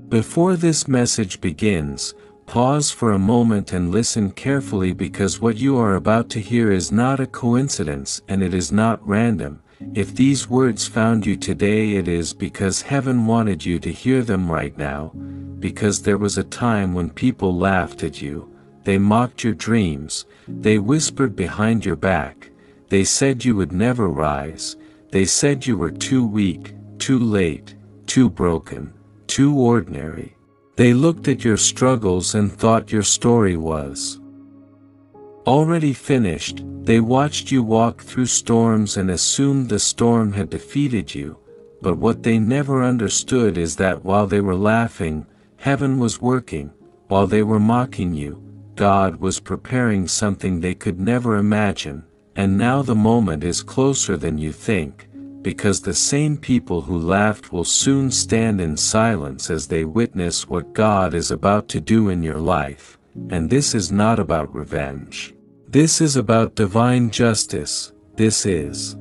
Before this message begins, pause for a moment and listen carefully, because what you are about to hear is not a coincidence and it is not random. If these words found you today, it is because heaven wanted you to hear them right now, because there was a time when people laughed at you, they mocked your dreams, they whispered behind your back, they said you would never rise, they said you were too weak, too late, too broken, too ordinary. They looked at your struggles and thought your story was already finished. They watched you walk through storms and assumed the storm had defeated you, but what they never understood is that while they were laughing, heaven was working. While they were mocking you, God was preparing something they could never imagine. And now the moment is closer than you think, because the same people who laughed will soon stand in silence as they witness what God is about to do in your life. And this is not about revenge. This is about divine justice. This is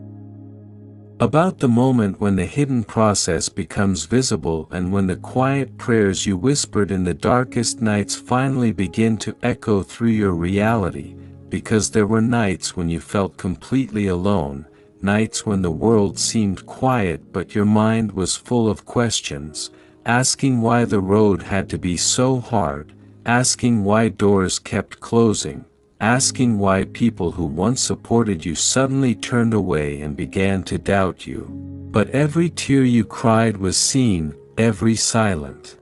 about the moment when the hidden process becomes visible, and when the quiet prayers you whispered in the darkest nights finally begin to echo through your reality. Because there were nights when you felt completely alone, nights when the world seemed quiet but your mind was full of questions, asking why the road had to be so hard, asking why doors kept closing, asking why people who once supported you suddenly turned away and began to doubt you. But every tear you cried was seen, every silent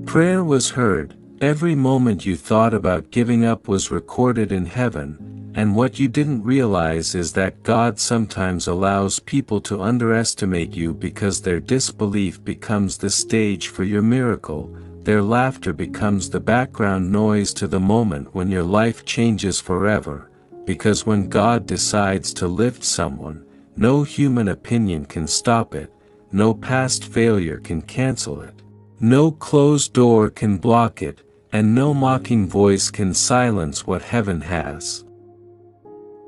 prayer was heard, every moment you thought about giving up was recorded in heaven. And what you didn't realize is that God sometimes allows people to underestimate you, because their disbelief becomes the stage for your miracle. Their laughter becomes the background noise to the moment when your life changes forever. Because when God decides to lift someone, no human opinion can stop it, no past failure can cancel it, no closed door can block it, and no mocking voice can silence what heaven has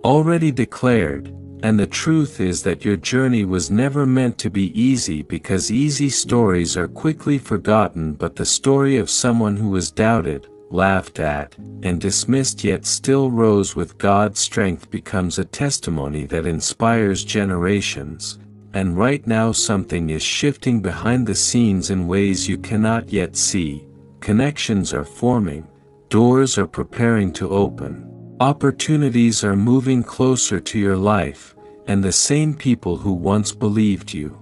already declared. And the truth is that your journey was never meant to be easy, because easy stories are quickly forgotten, but the story of someone who was doubted, laughed at, and dismissed yet still rose with God's strength becomes a testimony that inspires generations. And right now something is shifting behind the scenes in ways you cannot yet see. Connections are forming, doors are preparing to open, opportunities are moving closer to your life, and the same people who once believed you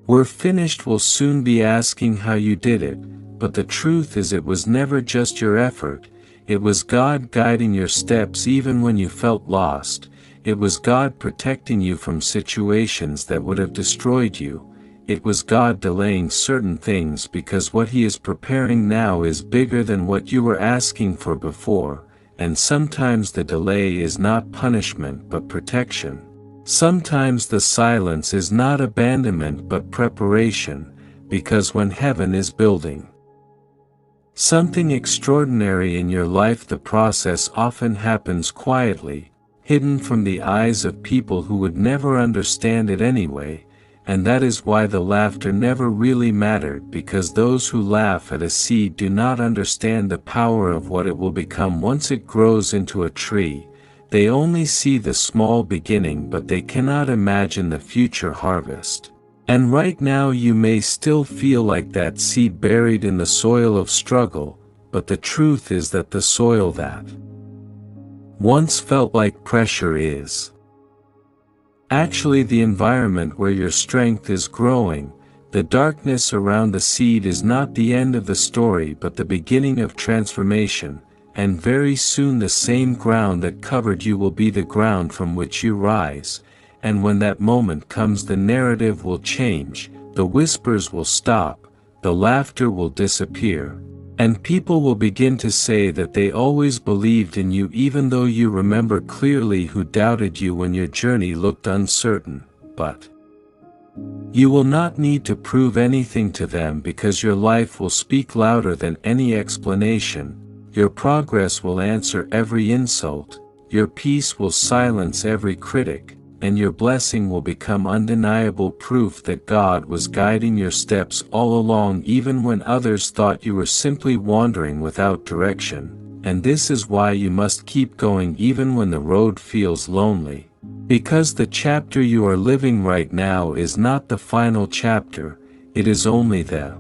were finished will soon be asking how you did it. But the truth is, it was never just your effort, it was God guiding your steps even when you felt lost. It was God protecting you from situations that would have destroyed you. It was God delaying certain things, because what He is preparing now is bigger than what you were asking for before. And sometimes the delay is not punishment but protection. Sometimes the silence is not abandonment but preparation, because when heaven is building something extraordinary in your life, the process often happens quietly, hidden from the eyes of people who would never understand it anyway. And that is why the laughter never really mattered, because those who laugh at a seed do not understand the power of what it will become once it grows into a tree. They only see the small beginning, but they cannot imagine the future harvest. And right now you may still feel like that seed buried in the soil of struggle, but the truth is that the soil that once felt like pressure is actually the environment where your strength is growing. The darkness around the seed is not the end of the story but the beginning of transformation, and very soon the same ground that covered you will be the ground from which you rise. And when that moment comes, the narrative will change, the whispers will stop, the laughter will disappear, and people will begin to say that they always believed in you, even though you remember clearly who doubted you when your journey looked uncertain. But you will not need to prove anything to them, because your life will speak louder than any explanation. Your progress will answer every insult, your peace will silence every critic, and your blessing will become undeniable proof that God was guiding your steps all along, even when others thought you were simply wandering without direction. And this is why you must keep going even when the road feels lonely. Because the chapter you are living right now is not the final chapter, it is only the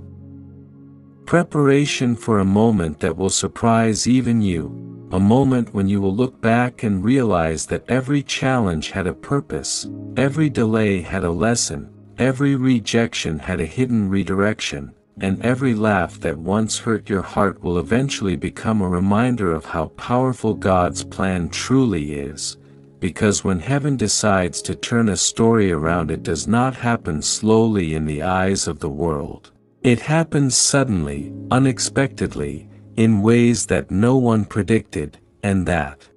preparation for a moment that will surprise even you. A moment when you will look back and realize that every challenge had a purpose, every delay had a lesson, every rejection had a hidden redirection, and every laugh that once hurt your heart will eventually become a reminder of how powerful God's plan truly is. Because when heaven decides to turn a story around, it does not happen slowly in the eyes of the world. It happens suddenly, unexpectedly, in ways that no one predicted, and that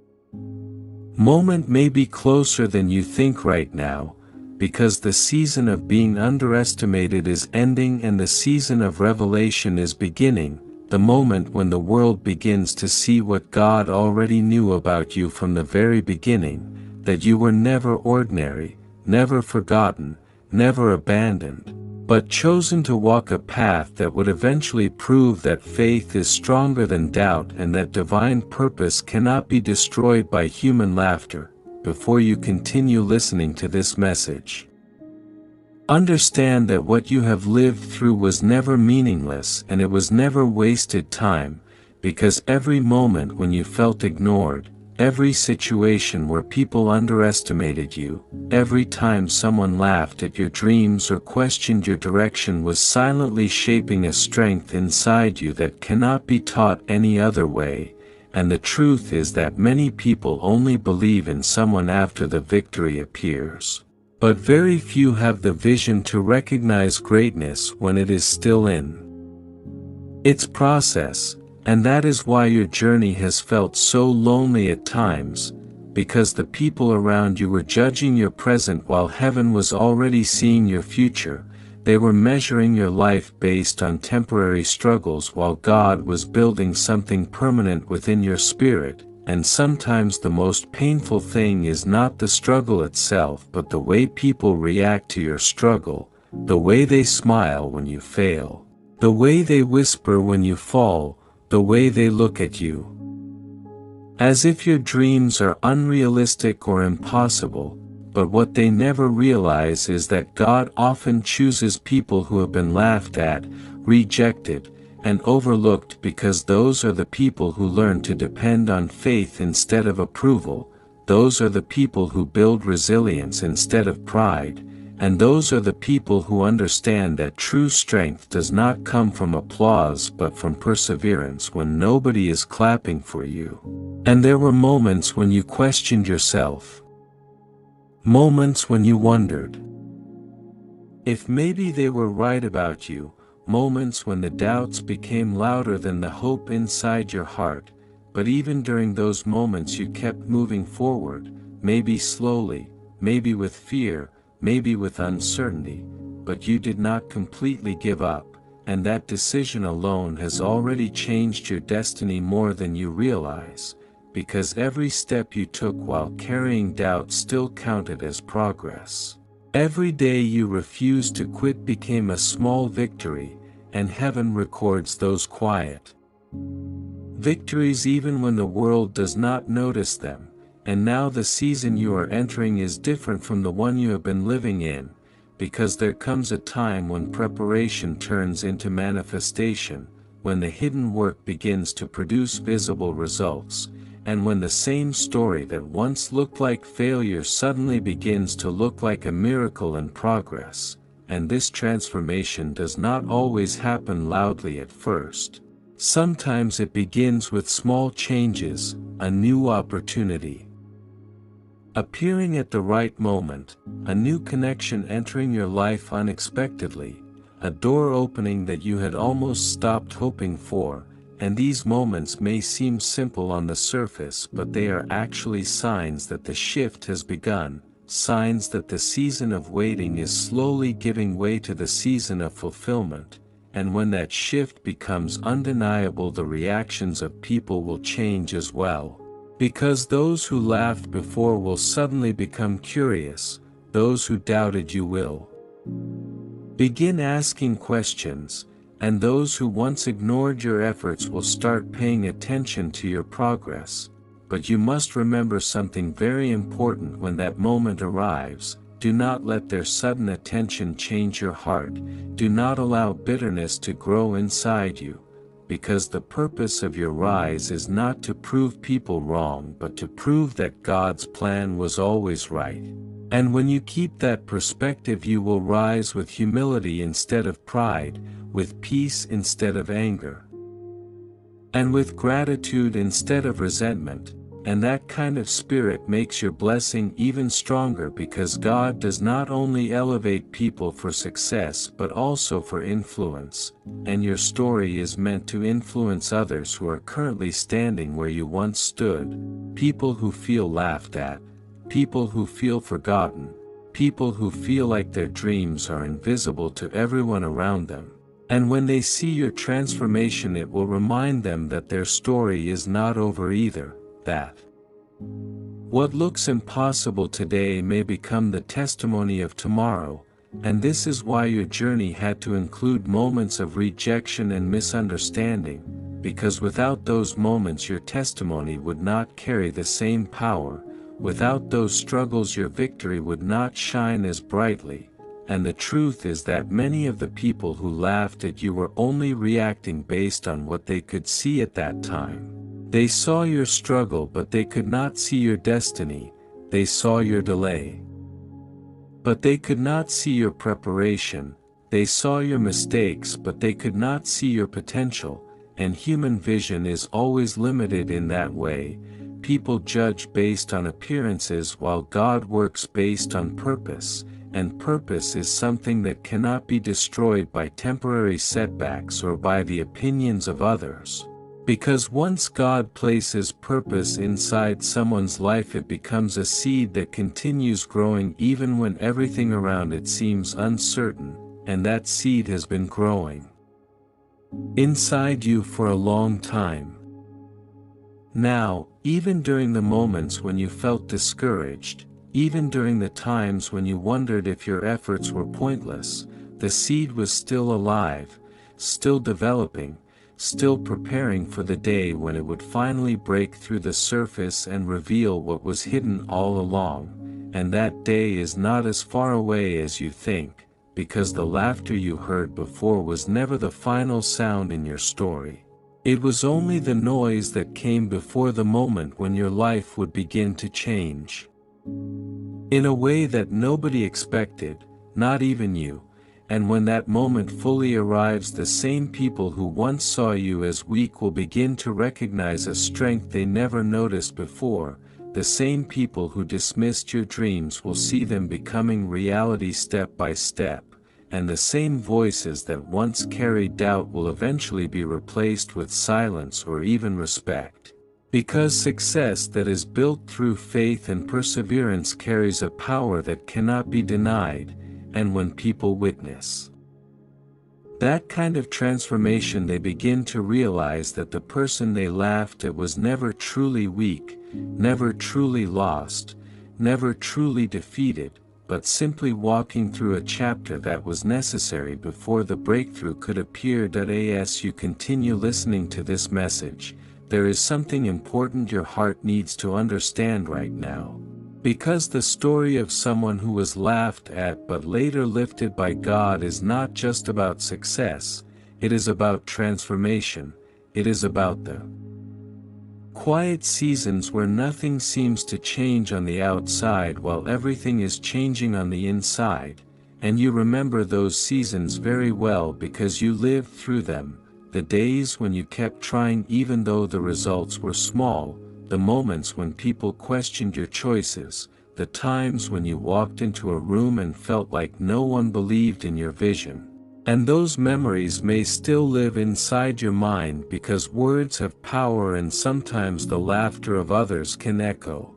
moment may be closer than you think right now, because the season of being underestimated is ending and the season of revelation is beginning, the moment when the world begins to see what God already knew about you from the very beginning, that you were never ordinary, never forgotten, never abandoned, but chosen to walk a path that would eventually prove that faith is stronger than doubt and that divine purpose cannot be destroyed by human laughter. Before you continue listening to this message, understand that what you have lived through was never meaningless and it was never wasted time, because every moment when you felt ignored, every situation where people underestimated you, every time someone laughed at your dreams or questioned your direction was silently shaping a strength inside you that cannot be taught any other way. And the truth is that many people only believe in someone after the victory appears. But very few have the vision to recognize greatness when it is still in its process. And that is why your journey has felt so lonely at times, because the people around you were judging your present while heaven was already seeing your future. They were measuring your life based on temporary struggles while God was building something permanent within your spirit. And sometimes the most painful thing is not the struggle itself but the way people react to your struggle, the way they smile when you fail, the way they whisper when you fall, the way they look at you as if your dreams are unrealistic or impossible. But what they never realize is that God often chooses people who have been laughed at, rejected, and overlooked, because those are the people who learn to depend on faith instead of approval, those are the people who build resilience instead of pride, and those are the people who understand that true strength does not come from applause but from perseverance when nobody is clapping for you. And there were moments when you questioned yourself. Moments when you wondered if maybe they were right about you. Moments when the doubts became louder than the hope inside your heart. But even during those moments you kept moving forward, maybe slowly, maybe with fear, maybe with uncertainty, but you did not completely give up, and that decision alone has already changed your destiny more than you realize, because every step you took while carrying doubt still counted as progress. Every day you refused to quit became a small victory, and heaven records those quiet victories even when the world does not notice them. And now the season you are entering is different from the one you have been living in, because there comes a time when preparation turns into manifestation, when the hidden work begins to produce visible results, and when the same story that once looked like failure suddenly begins to look like a miracle in progress. And this transformation does not always happen loudly at first. Sometimes it begins with small changes, a new opportunity appearing at the right moment, a new connection entering your life unexpectedly, a door opening that you had almost stopped hoping for. And these moments may seem simple on the surface, but they are actually signs that the shift has begun, signs that the season of waiting is slowly giving way to the season of fulfillment. And when that shift becomes undeniable, the reactions of people will change as well. Because those who laughed before will suddenly become curious, those who doubted you will begin asking questions, and those who once ignored your efforts will start paying attention to your progress. But you must remember something very important when that moment arrives: do not let their sudden attention change your heart, do not allow bitterness to grow inside you, because the purpose of your rise is not to prove people wrong but to prove that God's plan was always right. And when you keep that perspective, you will rise with humility instead of pride, with peace instead of anger, and with gratitude instead of resentment. And that kind of spirit makes your blessing even stronger, because God does not only elevate people for success but also for influence, and your story is meant to influence others who are currently standing where you once stood, people who feel laughed at, people who feel forgotten, people who feel like their dreams are invisible to everyone around them. And when they see your transformation, it will remind them that their story is not over either, that what looks impossible today may become the testimony of tomorrow. And this is why your journey had to include moments of rejection and misunderstanding, because without those moments your testimony would not carry the same power. Without those struggles your victory would not shine as brightly. And the truth is that many of the people who laughed at you were only reacting based on what they could see at that time. They saw your struggle but they could not see your destiny. They saw your delay, but they could not see your preparation. They saw your mistakes but they could not see your potential. And human vision is always limited in that way. People judge based on appearances while God works based on purpose, and purpose is something that cannot be destroyed by temporary setbacks or by the opinions of others. Because once God places purpose inside someone's life, it becomes a seed that continues growing even when everything around it seems uncertain, and that seed has been growing inside you for a long time. Now, even during the moments when you felt discouraged, even during the times when you wondered if your efforts were pointless, the seed was still alive, still developing, still preparing for the day when it would finally break through the surface and reveal what was hidden all along. And that day is not as far away as you think, because the laughter you heard before was never the final sound in your story. It was only the noise that came before the moment when your life would begin to change in a way that nobody expected, not even you. And when that moment fully arrives, the same people who once saw you as weak will begin to recognize a strength they never noticed before. The same people who dismissed your dreams will see them becoming reality step by step. And the same voices that once carried doubt will eventually be replaced with silence or even respect. Because success that is built through faith and perseverance carries a power that cannot be denied. And when people witness that kind of transformation, they begin to realize that the person they laughed at was never truly weak, never truly lost, never truly defeated, but simply walking through a chapter that was necessary before the breakthrough could appear. As you continue listening to this message, there is something important your heart needs to understand right now. Because the story of someone who was laughed at but later lifted by God is not just about success, it is about transformation. It is about the quiet seasons where nothing seems to change on the outside while everything is changing on the inside, and you remember those seasons very well because you lived through them, the days when you kept trying even though the results were small, the moments when people questioned your choices, the times when you walked into a room and felt like no one believed in your vision. And those memories may still live inside your mind because words have power, and sometimes the laughter of others can echo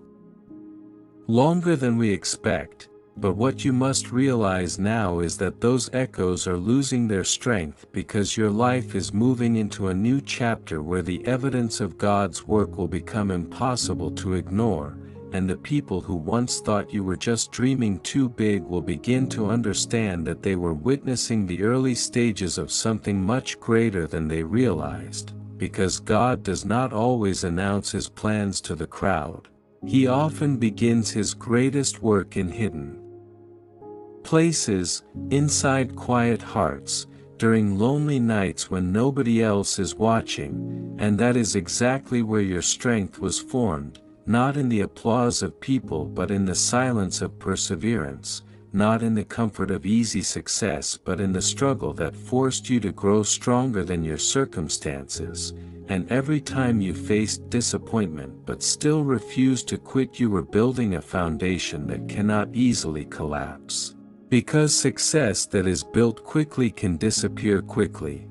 longer than we expect. But what you must realize now is that those echoes are losing their strength because your life is moving into a new chapter where the evidence of God's work will become impossible to ignore, and the people who once thought you were just dreaming too big will begin to understand that they were witnessing the early stages of something much greater than they realized, because God does not always announce His plans to the crowd. He often begins His greatest work in hidden places, inside quiet hearts, during lonely nights when nobody else is watching, and that is exactly where your strength was formed, not in the applause of people but in the silence of perseverance, not in the comfort of easy success but in the struggle that forced you to grow stronger than your circumstances, and every time you faced disappointment but still refused to quit, you were building a foundation that cannot easily collapse. Because success that is built quickly can disappear quickly.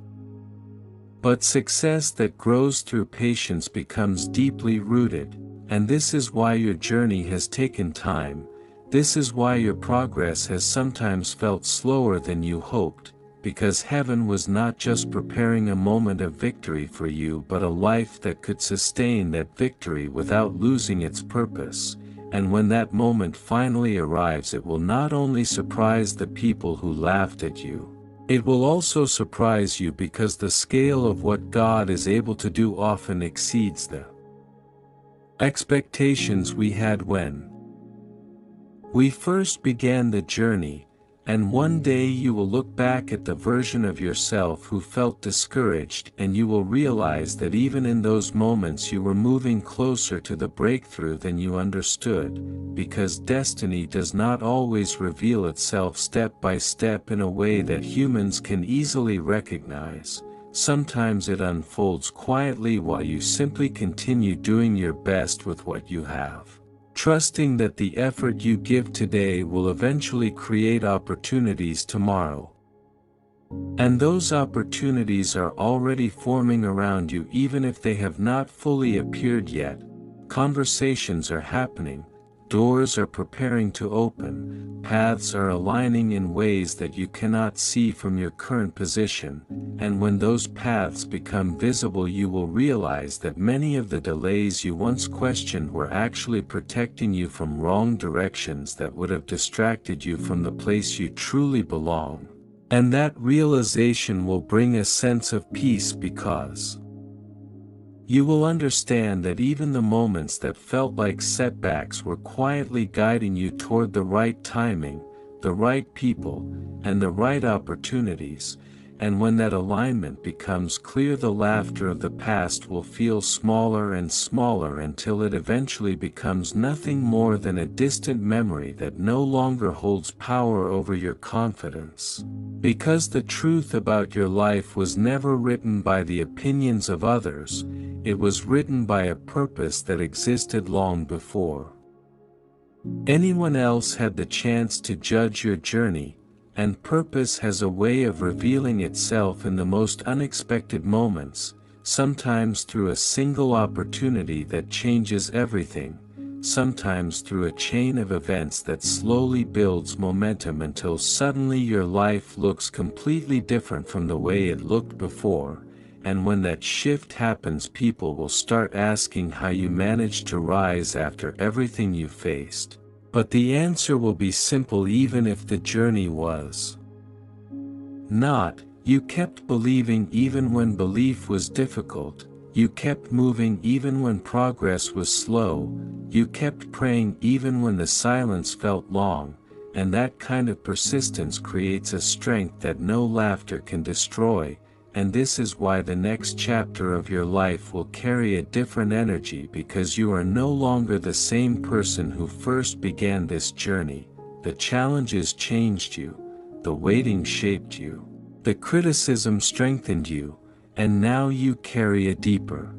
But success that grows through patience becomes deeply rooted, and this is why your journey has taken time, this is why your progress has sometimes felt slower than you hoped, because heaven was not just preparing a moment of victory for you but a life that could sustain that victory without losing its purpose. And when that moment finally arrives, it will not only surprise the people who laughed at you, it will also surprise you because the scale of what God is able to do often exceeds the expectations we had when we first began the journey, and one day you will look back at the version of yourself who felt discouraged and you will realize that even in those moments you were moving closer to the breakthrough than you understood, because destiny does not always reveal itself step by step in a way that humans can easily recognize. Sometimes it unfolds quietly while you simply continue doing your best with what you have, trusting that the effort you give today will eventually create opportunities tomorrow. And those opportunities are already forming around you even if they have not fully appeared yet. Conversations are happening, doors are preparing to open, paths are aligning in ways that you cannot see from your current position, and when those paths become visible you will realize that many of the delays you once questioned were actually protecting you from wrong directions that would have distracted you from the place you truly belong. And that realization will bring a sense of peace because you will understand that even the moments that felt like setbacks were quietly guiding you toward the right timing, the right people, and the right opportunities, and when that alignment becomes clear, the laughter of the past will feel smaller and smaller until it eventually becomes nothing more than a distant memory that no longer holds power over your confidence. Because the truth about your life was never written by the opinions of others, it was written by a purpose that existed long before anyone else had the chance to judge your journey, and purpose has a way of revealing itself in the most unexpected moments, sometimes through a single opportunity that changes everything, sometimes through a chain of events that slowly builds momentum until suddenly your life looks completely different from the way it looked before. And when that shift happens, people will start asking how you managed to rise after everything you faced. But the answer will be simple even if the journey was not. You kept believing even when belief was difficult, you kept moving even when progress was slow, you kept praying even when the silence felt long, and that kind of persistence creates a strength that no laughter can destroy. And this is why the next chapter of your life will carry a different energy, because you are no longer the same person who first began this journey. The challenges changed you, the waiting shaped you, the criticism strengthened you, and now you carry a deeper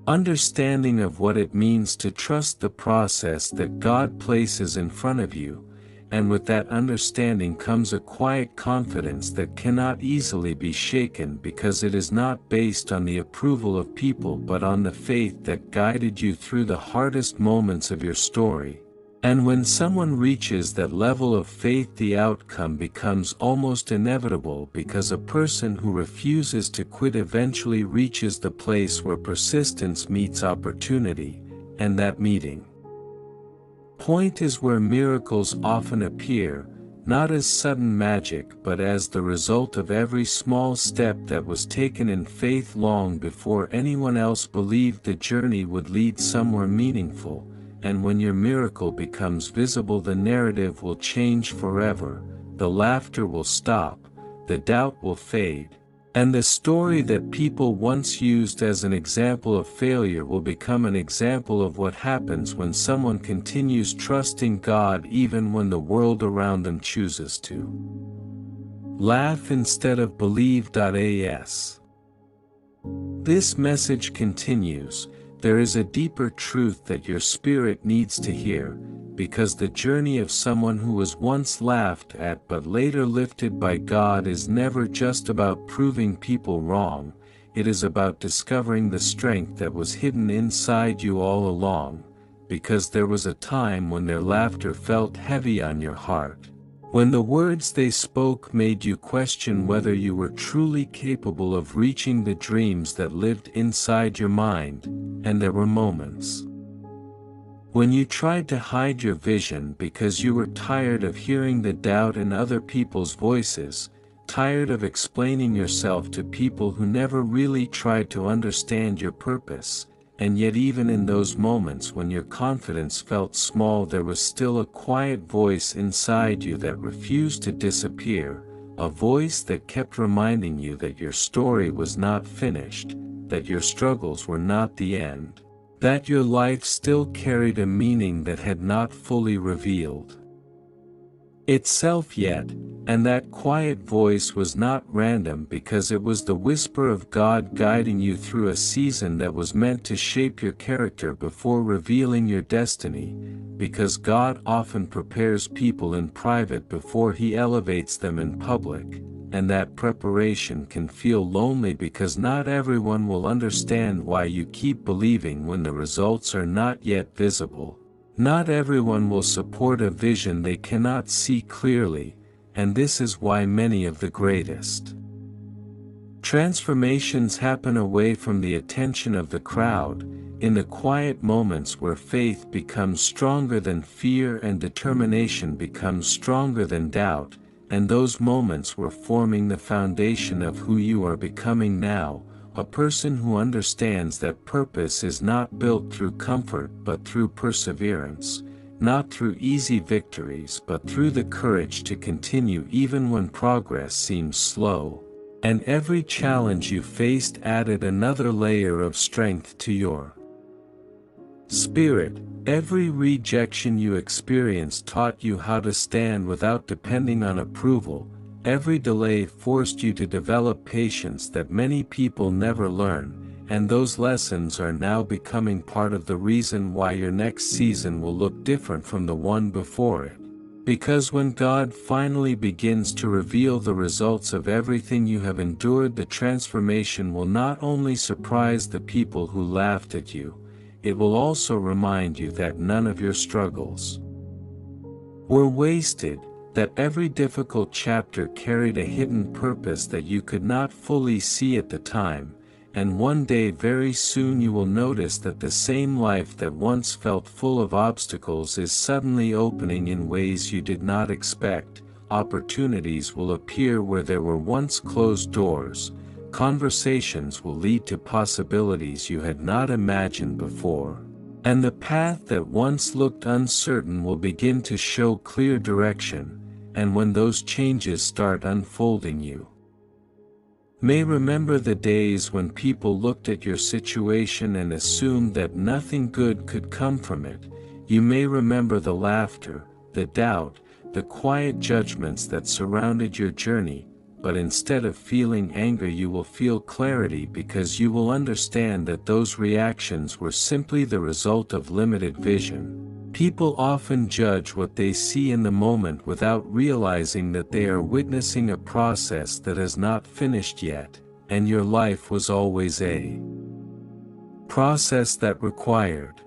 understanding of what it means to trust the process that God places in front of you. And with that understanding comes a quiet confidence that cannot easily be shaken, because it is not based on the approval of people but on the faith that guided you through the hardest moments of your story. And when someone reaches that level of faith, the outcome becomes almost inevitable, because a person who refuses to quit eventually reaches the place where persistence meets opportunity, and that meeting point is where miracles often appear, not as sudden magic but as the result of every small step that was taken in faith long before anyone else believed the journey would lead somewhere meaningful. And when your miracle becomes visible, the narrative will change forever, the laughter will stop, the doubt will fade, and the story that people once used as an example of failure will become an example of what happens when someone continues trusting God even when the world around them chooses to laugh instead of believe. As this message continues, there is a deeper truth that your spirit needs to hear, because the journey of someone who was once laughed at but later lifted by God is never just about proving people wrong. It is about discovering the strength that was hidden inside you all along, because there was a time when their laughter felt heavy on your heart, when the words they spoke made you question whether you were truly capable of reaching the dreams that lived inside your mind. And there were moments when you tried to hide your vision because you were tired of hearing the doubt in other people's voices, tired of explaining yourself to people who never really tried to understand your purpose. And yet, even in those moments when your confidence felt small, there was still a quiet voice inside you that refused to disappear, a voice that kept reminding you that your story was not finished, that your struggles were not the end, that your life still carried a meaning that had not fully revealed itself yet. And that quiet voice was not random, because it was the whisper of God guiding you through a season that was meant to shape your character before revealing your destiny, because God often prepares people in private before He elevates them in public, and that preparation can feel lonely because not everyone will understand why you keep believing when the results are not yet visible. Not everyone will support a vision they cannot see clearly. And this is why many of the greatest transformations happen away from the attention of the crowd, in the quiet moments where faith becomes stronger than fear and determination becomes stronger than doubt, and those moments were forming the foundation of who you are becoming now, a person who understands that purpose is not built through comfort but through perseverance. Not through easy victories but through the courage to continue even when progress seems slow. And every challenge you faced added another layer of strength to your spirit. Every rejection you experienced taught you how to stand without depending on approval. Every delay forced you to develop patience that many people never learn. And those lessons are now becoming part of the reason why your next season will look different from the one before it. Because when God finally begins to reveal the results of everything you have endured, the transformation will not only surprise the people who laughed at you, it will also remind you that none of your struggles were wasted, that every difficult chapter carried a hidden purpose that you could not fully see at the time. And one day very soon you will notice that the same life that once felt full of obstacles is suddenly opening in ways you did not expect. Opportunities will appear where there were once closed doors. Conversations will lead to possibilities you had not imagined before. And the path that once looked uncertain will begin to show clear direction. And when those changes start unfolding, you may remember the days when people looked at your situation and assumed that nothing good could come from it. You may remember the laughter, the doubt, the quiet judgments that surrounded your journey, but instead of feeling anger you will feel clarity, because you will understand that those reactions were simply the result of limited vision. People often judge what they see in the moment without realizing that they are witnessing a process that has not finished yet, and your life was always a process that required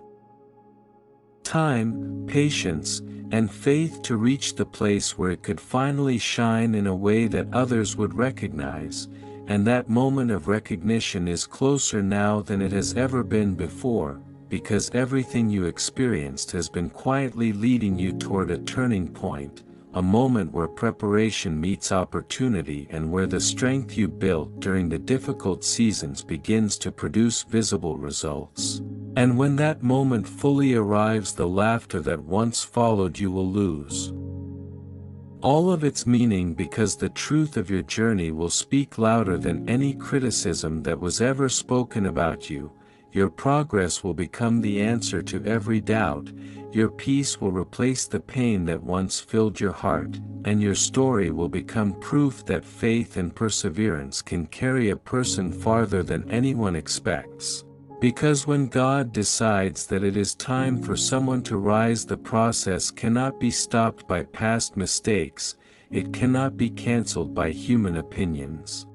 time, patience, and faith to reach the place where it could finally shine in a way that others would recognize, and that moment of recognition is closer now than it has ever been before, because everything you experienced has been quietly leading you toward a turning point, a moment where preparation meets opportunity and where the strength you built during the difficult seasons begins to produce visible results. And when that moment fully arrives, the laughter that once followed you will lose all of its meaning, because the truth of your journey will speak louder than any criticism that was ever spoken about you. Your progress will become the answer to every doubt, your peace will replace the pain that once filled your heart, and your story will become proof that faith and perseverance can carry a person farther than anyone expects. Because when God decides that it is time for someone to rise, the process cannot be stopped by past mistakes, it cannot be cancelled by human opinions.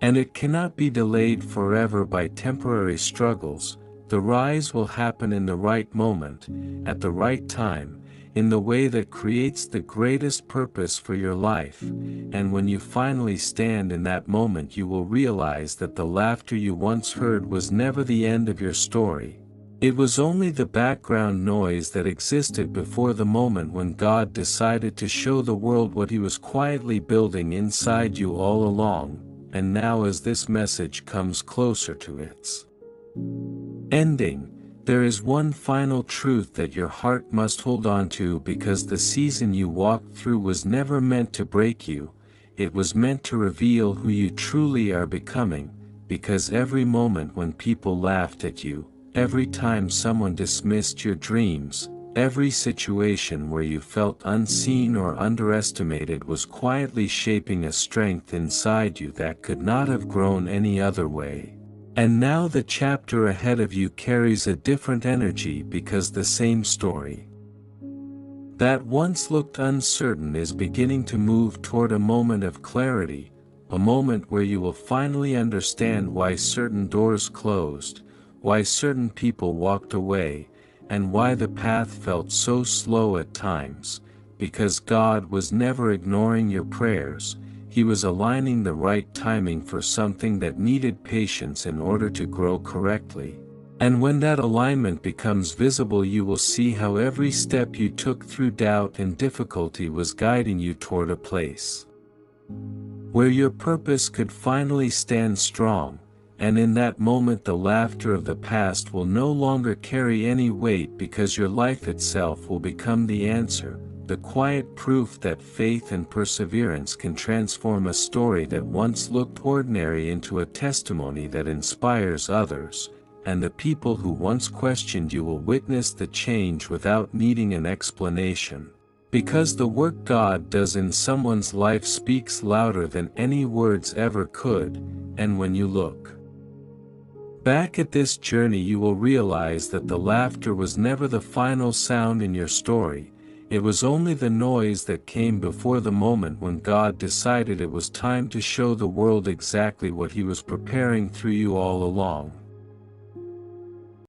And it cannot be delayed forever by temporary struggles. The rise will happen in the right moment, at the right time, in the way that creates the greatest purpose for your life, and when you finally stand in that moment, you will realize that the laughter you once heard was never the end of your story. It was only the background noise that existed before the moment when God decided to show the world what He was quietly building inside you all along. And now, as this message comes closer to its ending, there is one final truth that your heart must hold on to, because the season you walked through was never meant to break you, it was meant to reveal who you truly are becoming, because every moment when people laughed at you, every time someone dismissed your dreams, every situation where you felt unseen or underestimated was quietly shaping a strength inside you that could not have grown any other way. And now the chapter ahead of you carries a different energy, because the same story that once looked uncertain is beginning to move toward a moment of clarity, a moment where you will finally understand why certain doors closed, why certain people walked away, and why the path felt so slow at times, because God was never ignoring your prayers. He was aligning the right timing for something that needed patience in order to grow correctly. And when that alignment becomes visible, you will see how every step you took through doubt and difficulty was guiding you toward a place where your purpose could finally stand strong. And in that moment, the laughter of the past will no longer carry any weight, because your life itself will become the answer. The quiet proof that faith and perseverance can transform a story that once looked ordinary into a testimony that inspires others, and the people who once questioned you will witness the change without needing an explanation. Because the work God does in someone's life speaks louder than any words ever could, and when you look back at this journey, you will realize that the laughter was never the final sound in your story. It was only the noise that came before the moment when God decided it was time to show the world exactly what He was preparing through you all along.